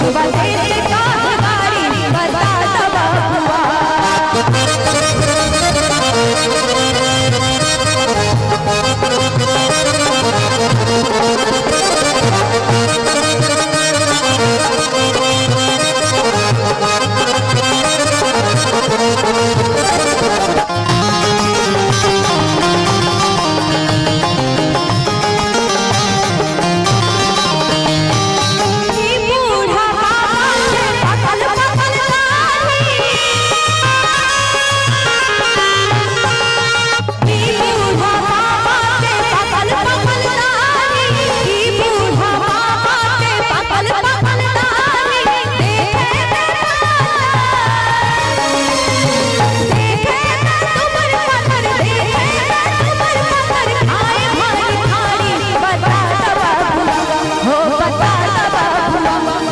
लुगवा तेरे काहे गाड़ी बता दबा हुआ।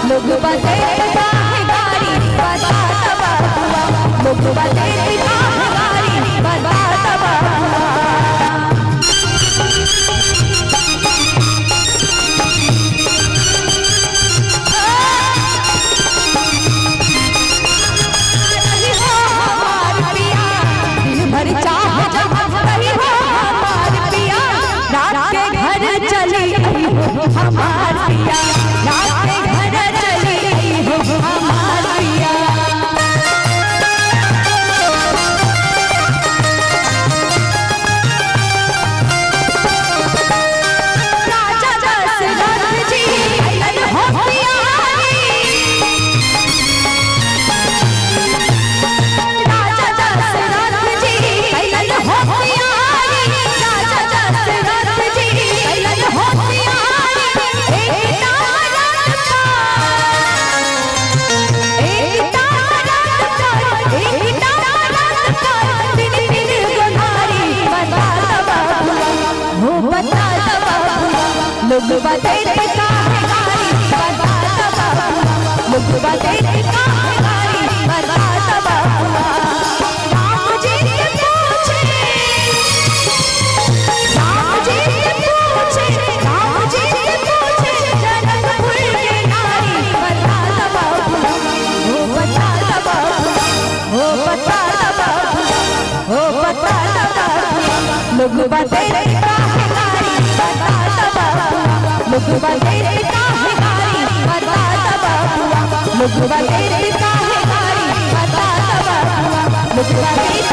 लुगवा तेरे काहे गाड़ी बता दबा हुआ। लुगवा तेरे काहे गाड़ी बता दबा हुआ। दिन भर चाह रही हो हमार पिया, रात के घर चली हो हमार पिया, रात के घर चली हो हमार पिया। राजा दशरथ जी अइलन हो प्यारी, राजा दशरथ जी अइलन हो प्यारी, राजा दशरथ जी अइलन हो प्यारी। एकता दिन दिन गुनारी बता दबा हुआ। हो बता दबा हुआ। लुगवा तेरे काहे गाड़ी बता दबा हुआ। लुगवा तेरे काहे गाड़ी बता दबा हुआ। राम जी से पूछे, राम जी से पूछे, राम जी से पूछे जनकपुर के नारी बता दबा हुआ। हो बता दबा हुआ। हो बता दबा हुआ। हो बता दबा हुआ। लुगवा तेरे काहे गाड़ी बता दबा हुआ। लुगवा तेरे काहे गाड़ी बता दबा हुआ। लुगवा तेरे काहे गाड़ी बता दबा हुआ। लुगवा तेरे